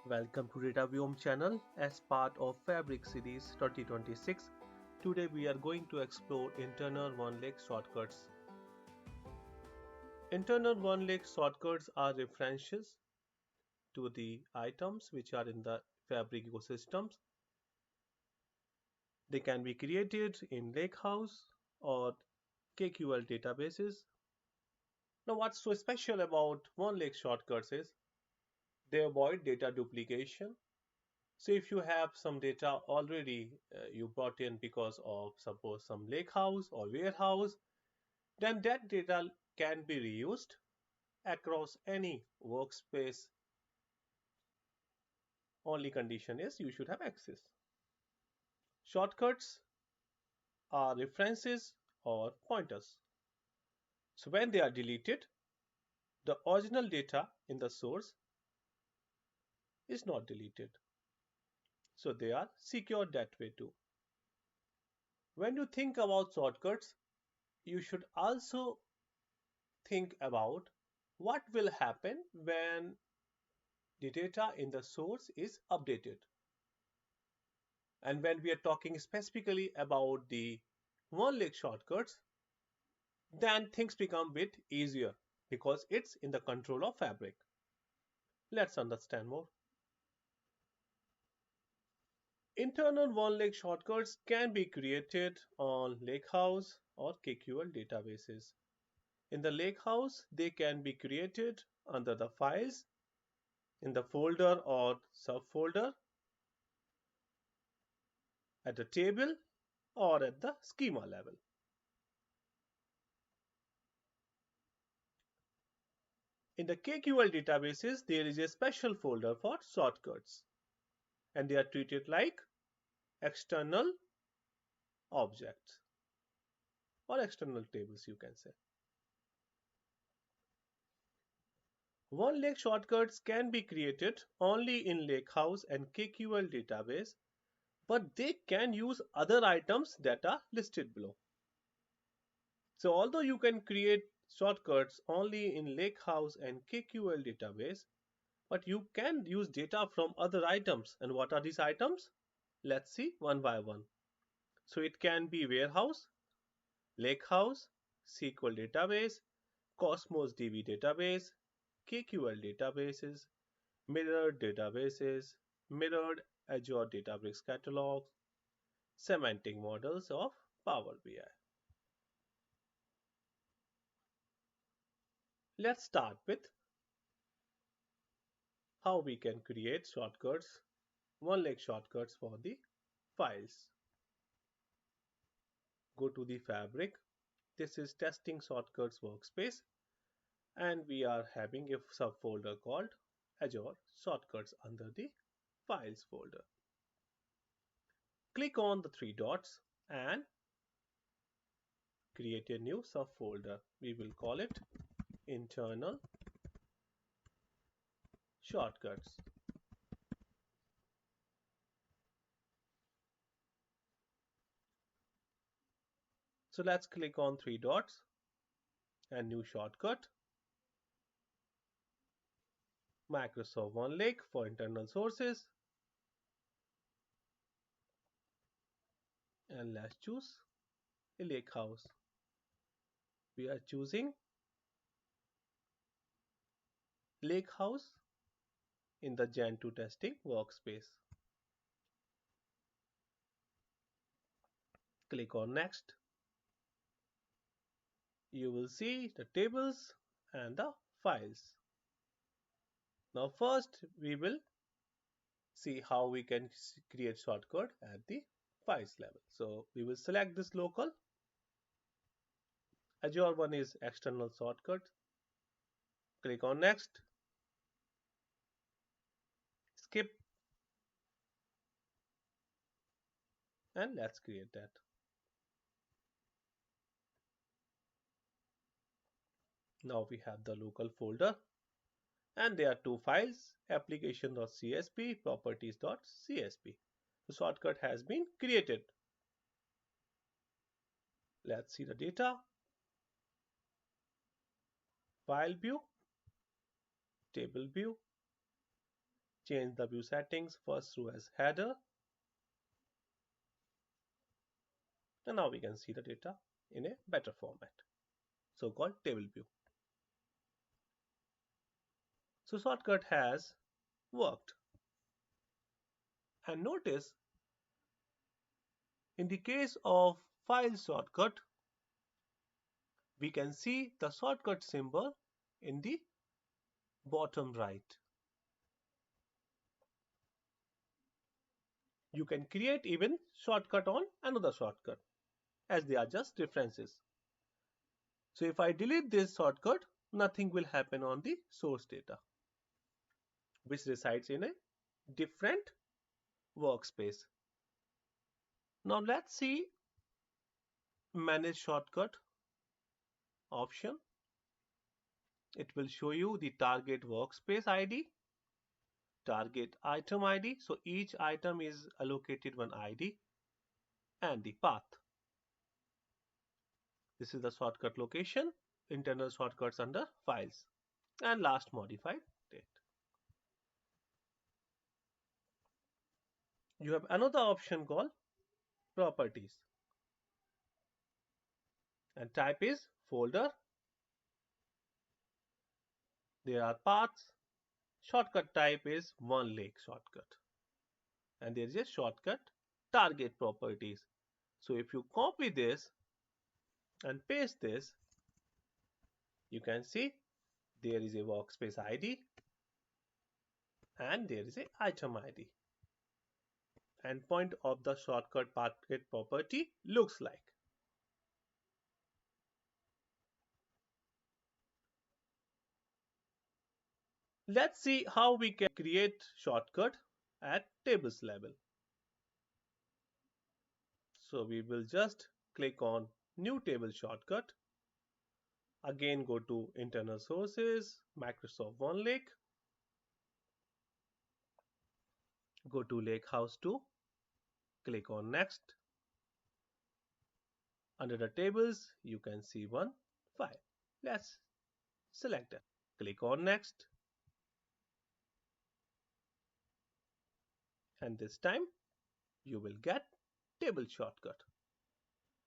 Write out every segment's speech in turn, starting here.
Welcome to DataViewM channel as part of Fabric Series 2026. Today we are going to explore internal OneLake shortcuts. Internal OneLake shortcuts are references to the items which are in the Fabric ecosystems. They can be created in Lakehouse or KQL databases. Now what's so special about OneLake shortcuts is they avoid data duplication. So if you have some data already you brought in because of suppose some lake house or warehouse, then that data can be reused across any workspace. Only condition is you should have access. Shortcuts are references or pointers. So when they are deleted, the original data in the source is not deleted. So they are secure that way too. When you think about shortcuts, you should also think about what will happen when the data in the source is updated. And when we are talking specifically about the OneLake shortcuts, then things become a bit easier because it's in the control of Fabric. Let's understand more. Internal OneLake shortcuts can be created on Lakehouse or KQL databases. In the Lakehouse, they can be created under the files in the folder or subfolder, at the table, or at the schema level. In the KQL databases, there is a special folder for shortcuts, and they are treated like external objects or external tables, you can say. OneLake shortcuts can be created only in Lakehouse and KQL database, but they can use other items that are listed below. So although you can create shortcuts only in Lakehouse and KQL database, but you can use data from other items. And what are these items? Let's see one by one. So it can be warehouse, Lakehouse, SQL database, Cosmos DB database, KQL databases, mirrored databases, mirrored Azure Databricks catalogs, semantic models of Power BI. Let's start with how we can create shortcuts, OneLake shortcuts for the files. Go to the Fabric. This is testing shortcuts workspace, and we are having a subfolder called Azure Shortcuts under the Files folder. Click on the three dots and create a new subfolder. We will call it Internal Shortcuts. So let's click on three dots and new shortcut. Microsoft OneLake for internal sources. And let's choose a Lakehouse. We are choosing Lakehouse in the Gen 2 testing workspace. Click on Next. You will see the tables and the files. Now first we will see how we can create shortcut at the files level. So we will select this local. Azure one is external shortcut. Click on Next. Skip. And let's create that. Now we have the local folder. And there are two files, application.csv, properties.csv. The shortcut has been created. Let's see the data. File view, table view, change the view settings first through as header. And now we can see the data in a better format, so-called table view. So shortcut has worked. And notice in the case of file shortcut, we can see the shortcut symbol in the bottom right. You can create even shortcut on another shortcut, as they are just references. So if I delete this shortcut, nothing will happen on the source data, which resides in a different workspace. Now let's see manage shortcut option. It will show you the target workspace ID, target item ID. So each item is allocated one ID and the path. This is the shortcut location, internal shortcuts under files, and last modified date. You have another option called properties, and type is folder. There are paths. Shortcut type is OneLake shortcut, and there is a shortcut target properties. So if you copy this and paste this, you can see there is a workspace ID and there is a item ID. Endpoint of the shortcut target property looks like. Let's see how we can create shortcut at tables level. So we will just click on new table shortcut. Again go to internal sources, Microsoft OneLake. Go to Lakehouse 2. Click on next. Under the tables you can see one file. Let's select it. Click on next. And this time you will get table shortcut.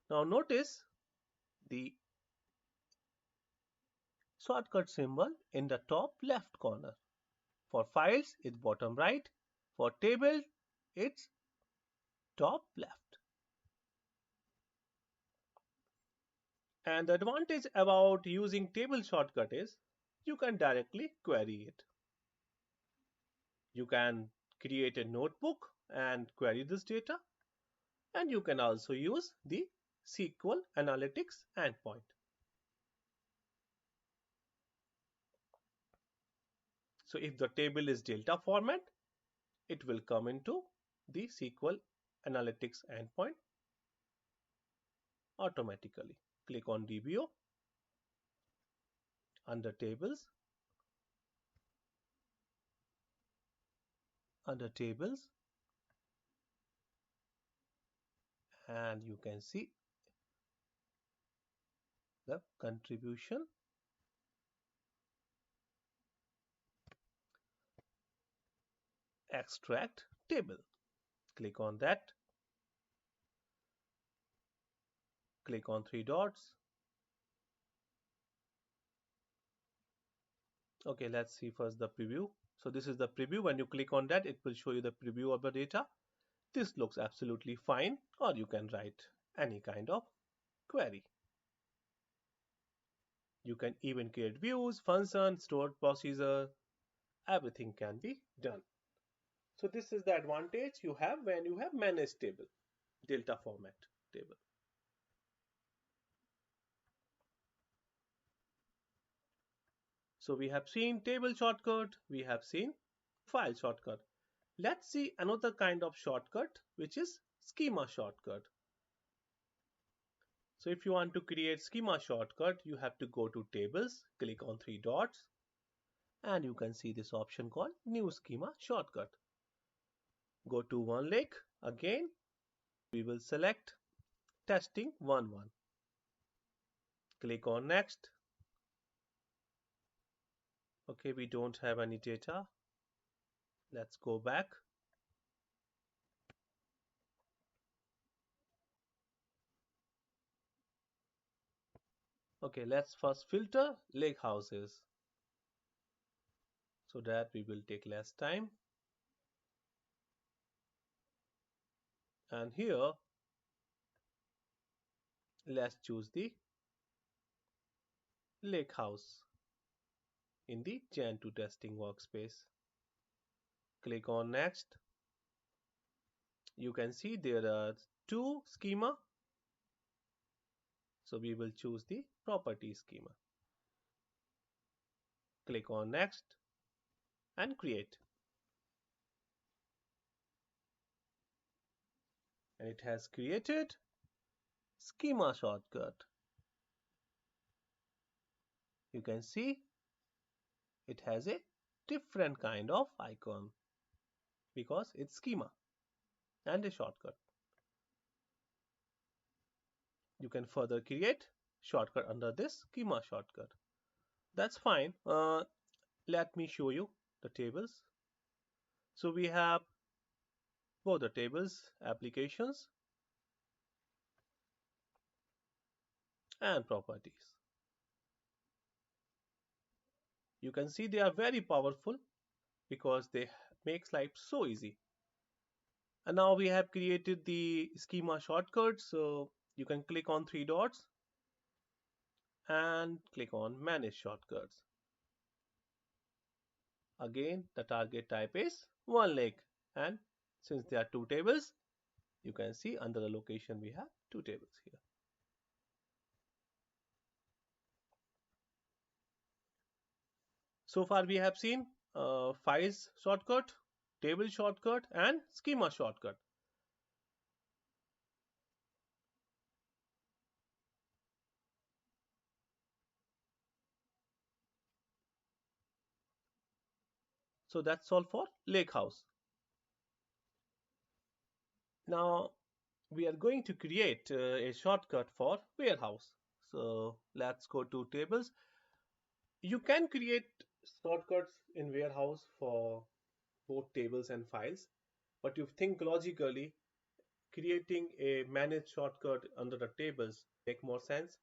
Now notice the shortcut symbol in the top left corner. For files it's bottom right. For table it's top left. And the advantage about using table shortcut is you can directly query it. You can create a notebook and query this data, and you can also use the SQL Analytics endpoint. So if the table is delta format, it will come into the SQL Analytics endpoint automatically. Click on DBO under tables. Under tables, and you can see the contribution extract table. Click on that. Click on three dots. Okay, let's see first the preview. So this is the preview. When you click on that, it will show you the preview of the data. This looks absolutely fine, or you can write any kind of query. You can even create views, functions, stored procedure. Everything can be done. So this is the advantage you have when you have managed table, delta format table. So we have seen table shortcut, we have seen file shortcut. Let's see another kind of shortcut, which is schema shortcut. So if you want to create schema shortcut, you have to go to tables, click on three dots, and you can see this option called new schema shortcut. Go to OneLake. Again, we will select testing 1.1. Click on next. Okay, we don't have any data. Let's go back. Okay, let's first filter lake houses so that we will take less time. And here, let's choose the lake house in the Gen 2 testing workspace. Click on next. You can see there are two schema. So we will choose the property schema. Click on next and create. And it has created schema shortcut. You can see it has a different kind of icon because it's schema and a shortcut. You can further create shortcut under this schema shortcut. That's fine. Let me show you the tables. So we have both the tables, applications and properties. You can see they are very powerful because they make life so easy. And now we have created the schema shortcut. So you can click on three dots and click on manage shortcuts. Again, the target type is OneLake. And since there are two tables, you can see under the location we have two tables here. So far we have seen files shortcut, table shortcut and schema shortcut. So that's all for Lakehouse. Now we are going to create a shortcut for warehouse. So let's go to tables. You can create shortcuts in warehouse for both tables and files, but you think logically creating a managed shortcut under the tables make more sense.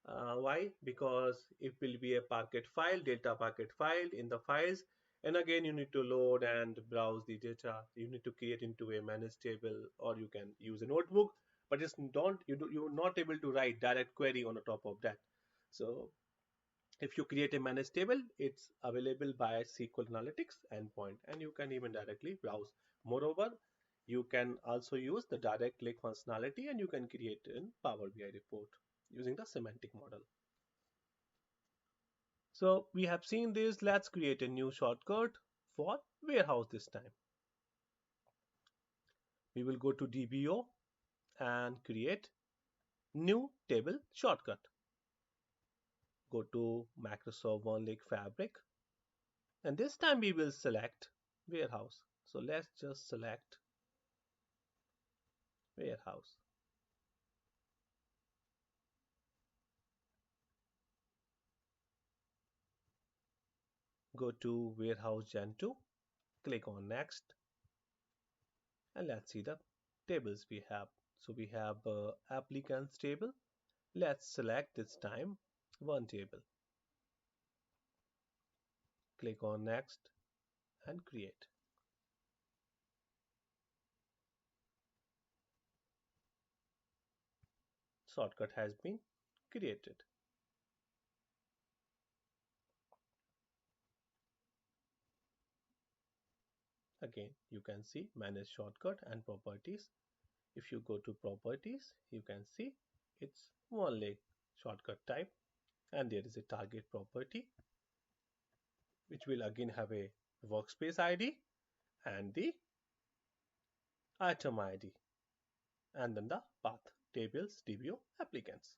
Why? Because it will be a Parquet file, data Parquet file in the files, and again you need to load and browse the data. You need to create into a managed table, or you can use a notebook, but just don't you're not able to write direct query on the top of that. So if you create a managed table, it's available by SQL Analytics endpoint, and you can even directly browse. Moreover, you can also use the direct click functionality, and you can create a Power BI report using the semantic model. So we have seen this. Let's create a new shortcut for warehouse this time. We will go to DBO and create new table shortcut. Go to Microsoft OneLake Fabric, and this time we will select warehouse. So let's just select warehouse. Go to warehouse Gen 2, click on next, and let's see the tables we have. So we have applicants table. Let's select this time one table. Click on next and create. Shortcut has been created. Again, you can see manage shortcut and properties. If you go to properties, you can see it's OneLake shortcut type, and there is a target property which will again have a workspace ID and the item ID, and then the path tables DBO applicants.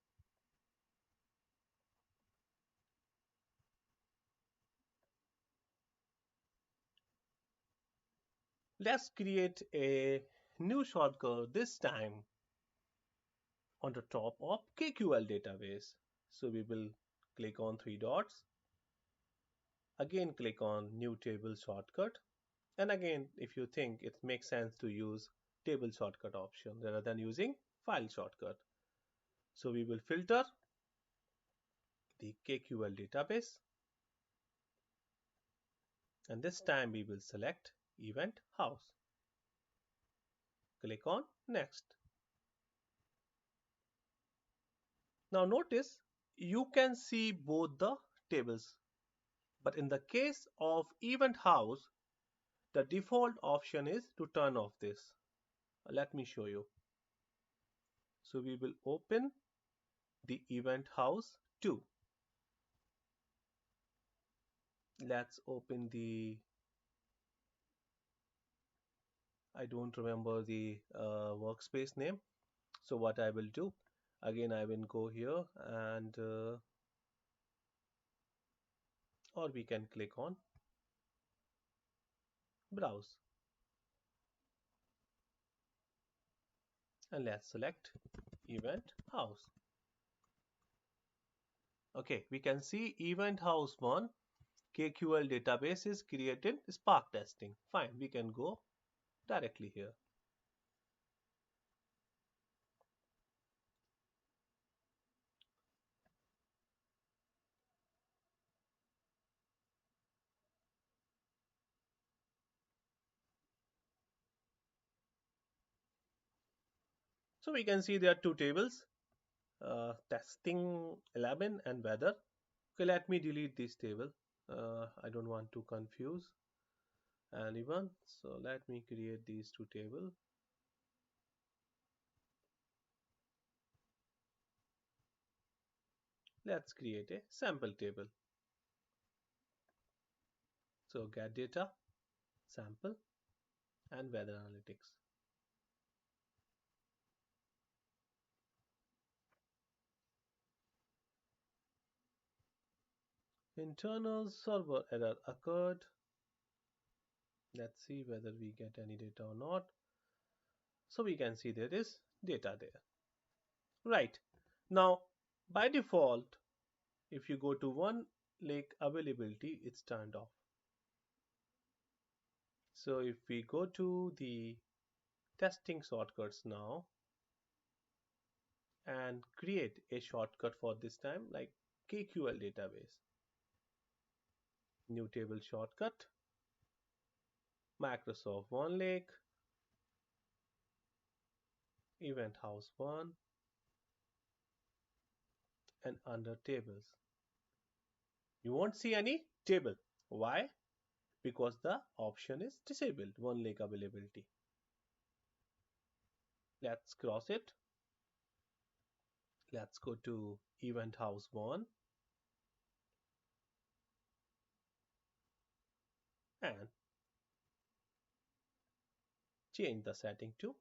Let's create a new shortcut this time on the top of KQL database. So we will click on three dots. Again, click on new table shortcut. And again, if you think it makes sense to use table shortcut option rather than using file shortcut. So we will filter the KQL database, and this time we will select event house. Click on next. Now notice you can see both the tables, but in the case of event house, the default option is to turn off this. Let me show you. So we will open the event house 2. Let's open the, I don't remember the workspace name. So what I will do, again I will go here and or we can click on browse, and let's select event house. Okay, we can see event house 1 KQL database is created Spark testing. Fine, we can go directly here. So we can see there are two tables, testing 11 and weather. Okay, let me delete this table. I don't want to confuse anyone. So let me create these two tables. Let's create a sample table. So get data, sample, and weather analytics. Internal server error occurred. Let's see whether we get any data or not. So we can see there is data there. Right. Now, by default, if you go to OneLake availability, it's turned off. So if we go to the testing shortcuts now and create a shortcut for this time like KQL database, new table shortcut, Microsoft OneLake, event house 1, and under tables. You won't see any table. Why? Because the option is disabled, OneLake availability. Let's cross it. Let's go to event house 1 and change the setting to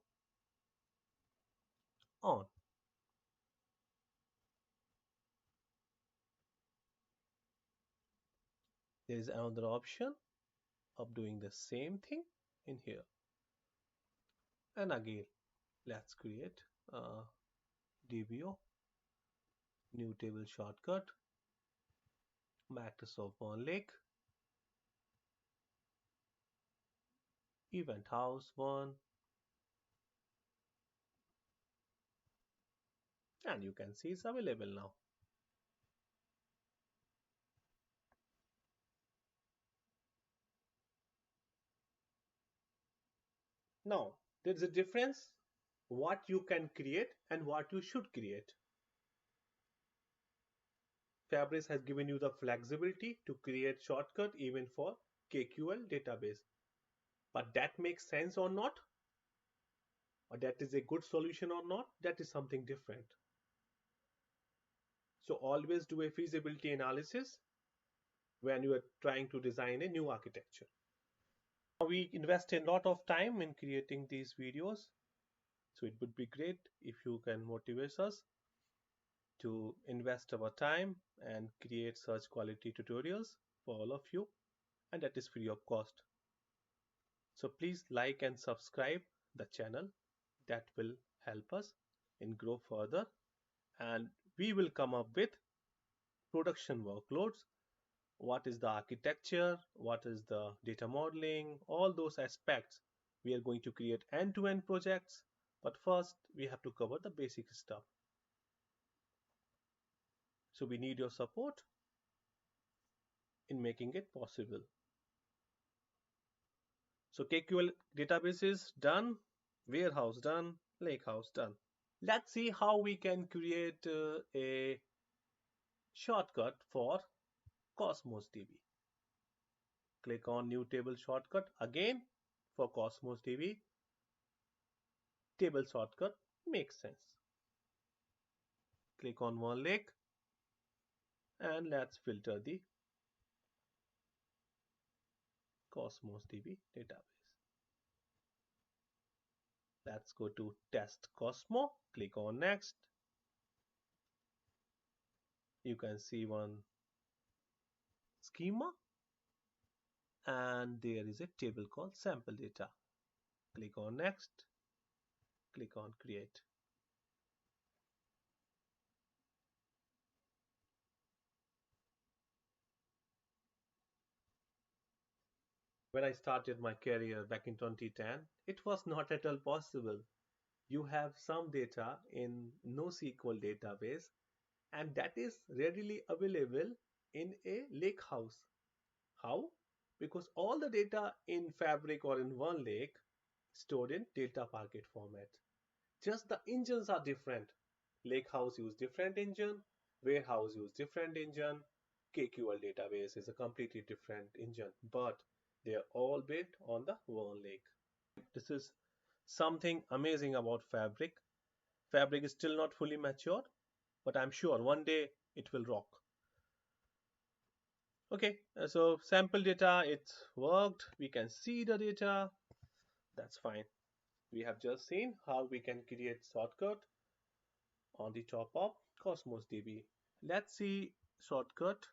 on. There is another option of doing the same thing in here. And again, let's create a DBO, new table shortcut, Microsoft OneLake, event house 1, and you can see it's available now. Now, there is a difference what you can create and what you should create. Fabrice has given you the flexibility to create shortcut even for KQL database. But that makes sense or not, or that is a good solution or not, that is something different. So always do a feasibility analysis when you are trying to design a new architecture. We invest a lot of time in creating these videos, so it would be great if you can motivate us to invest our time and create such quality tutorials for all of you, and that is free of cost. So please like and subscribe the channel. That will help us in grow further, and we will come up with production workloads what is the architecture, what is the data modeling, all those aspects. We are going to create end-to-end projects, but first we have to cover the basic stuff. So we need your support in making it possible. So KQL database is done, warehouse done, lakehouse done. Let's see how we can create a shortcut for Cosmos DB. Click on new table shortcut again for Cosmos DB. Table shortcut makes sense. Click on OneLake and let's filter the Cosmos DB database. Let's go to test Cosmo. Click on next. You can see one schema and there is a table called sample data. Click on next. Click on create. When I started my career back in 2010, it was not at all possible. You have some data in NoSQL database and that is readily available in a lakehouse. How? Because all the data in Fabric or in OneLake stored in data packet format. Just the engines are different. Lakehouse use different engine, warehouse use different engine, KQL database is a completely different engine, but they are all built on the OneLake. This is something amazing about Fabric. Fabric is still not fully mature, but I'm sure one day it will rock. Okay, so sample data, it's worked. We can see the data. That's fine. We have just seen how we can create shortcut on the top of Cosmos DB. Let's see shortcut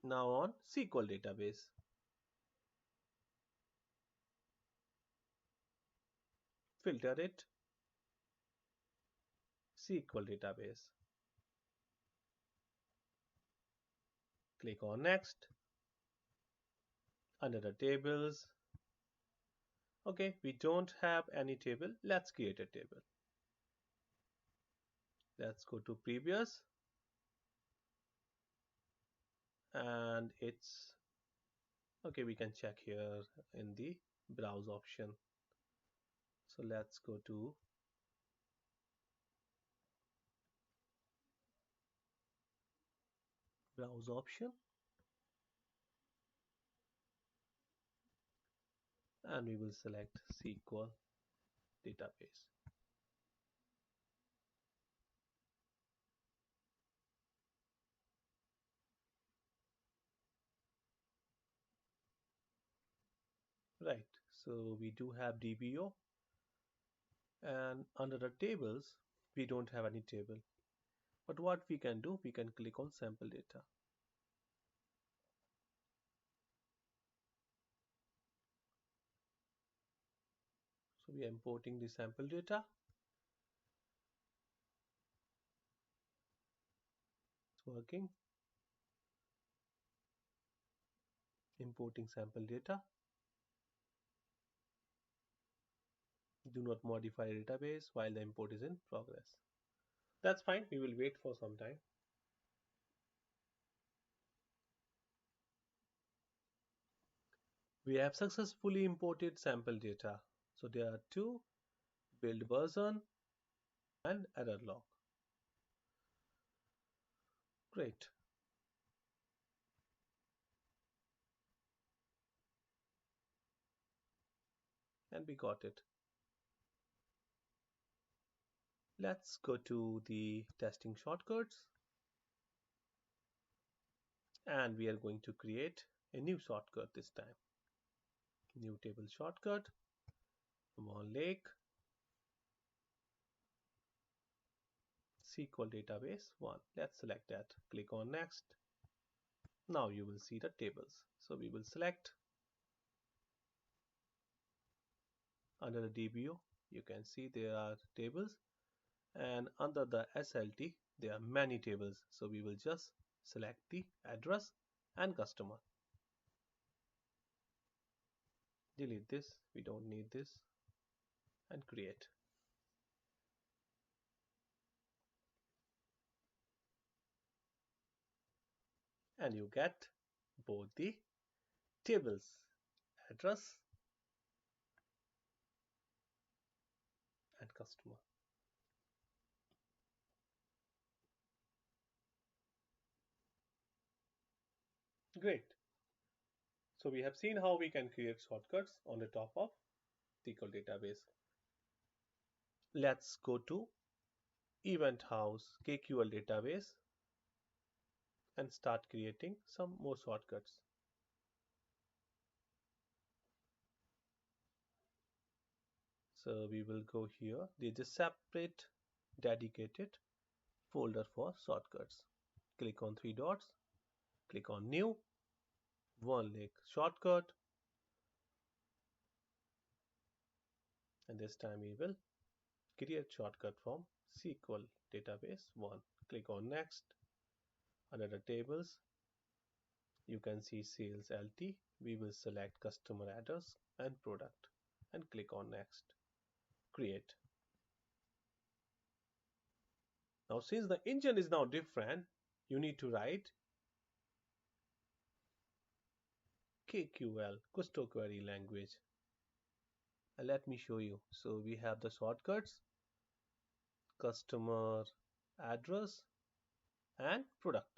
now on SQL database. Filter it, SQL database. Click on next. Under the tables. Okay, we don't have any table. Let's create a table. Let's go to previous. And it's okay, we can check here in the browse option. So let's go to browse option and we will select SQL database. Right, so we do have DBO and under the tables we don't have any table. But what we can do, we can click on sample data. So we are importing the sample data. It's working. Importing sample data. Do not modify database while the import is in progress. That's fine. We will wait for some time. We have successfully imported sample data. So there are two: build version and error log. Great. And we got it. Let's go to the testing shortcuts. And we are going to create a new shortcut this time. New table shortcut. OneLake SQL Database 1. Let's select that. Click on next. Now you will see the tables. So we will select under the DBO. You can see there are tables and under the SLT there are many tables. So we will just select the address and customer. Delete this, we don't need this, and create. And you get both the tables, address and customer. Great. So we have seen how we can create shortcuts on the top of SQL database. Let's go to Event House KQL database and start creating some more shortcuts. So we will go here. There's a separate dedicated folder for shortcuts. Click on three dots, click on New, OneLake Shortcut, and this time we will create shortcut from SQL Database 1. Click on Next. Under the tables, you can see Sales LT. We will select Customer Address and Product and click on Next. Create. Now since the engine is now different, you need to write KQL, Kusto Query Language. And let me show you. So we have the shortcuts, customer address and product.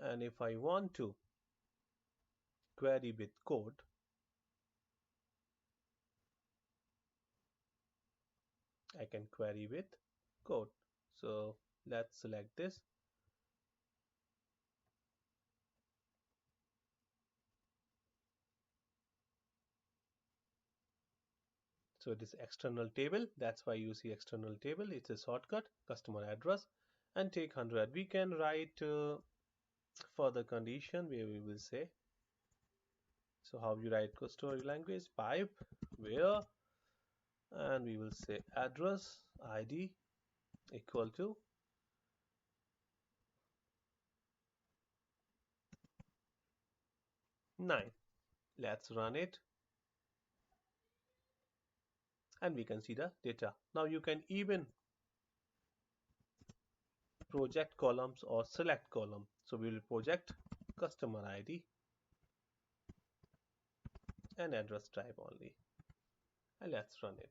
And if I want to query with code, I can query with code. So let's select this. So it is external table. That's why you see external table. It's a shortcut, customer address, and take 100. We can write further condition where we will say. So how you write Kusto language? Pipe where, and we will say address ID equal to 9. Let's run it. And we can see the data. Now you can even project columns or select column. So we will project customer ID and address type only. And let's run it.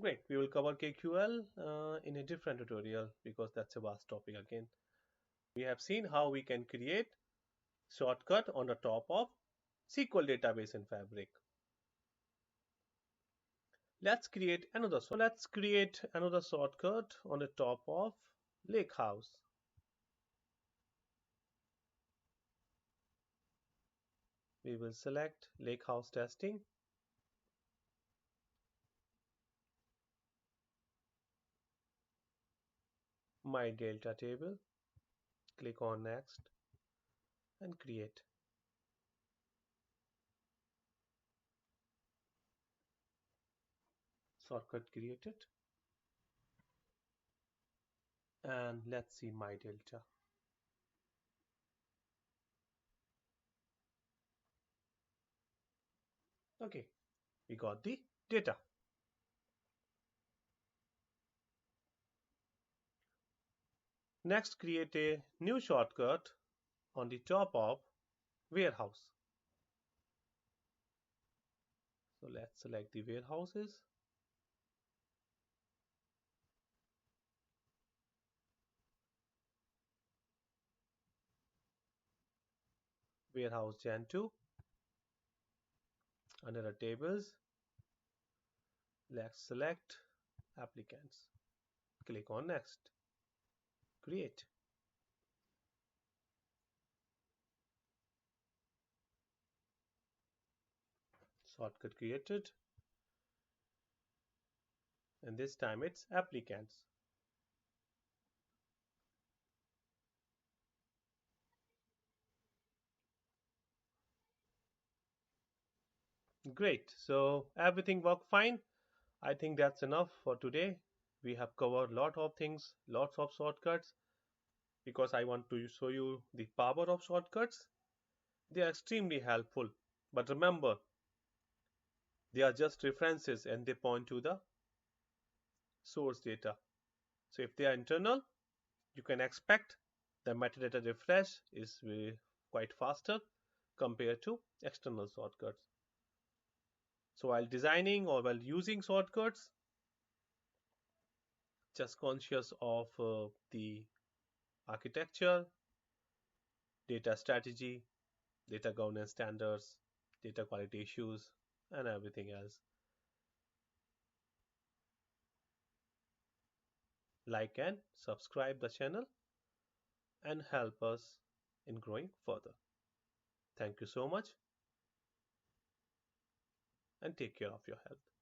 Great. We will cover KQL in a different tutorial because that's a vast topic again. We have seen how we can create shortcut on the top of SQL database in Fabric. Let's create another shortcut on the top of Lakehouse. We will select Lakehouse testing. My Delta table. Click on Next and create. Shortcut created. And let's see my Delta. Okay, we got the data. Next, create a new shortcut on the top of warehouse. So let's select the warehouses. Warehouse Gen 2. Under the tables, let's select applicants. Click on Next. Create. Shortcut created. And this time it's applicants. Great. So everything worked fine. I think that's enough for today. We have covered a lot of things, lots of shortcuts because I want to show you the power of shortcuts. They are extremely helpful. But remember, they are just references and they point to the source data. So if they are internal, you can expect the metadata refresh is quite faster compared to external shortcuts. So while designing or while using shortcuts, just conscious of the architecture, data strategy, data governance standards, data quality issues, and everything else. Like and subscribe the channel and help us in growing further. Thank you so much and take care of your health.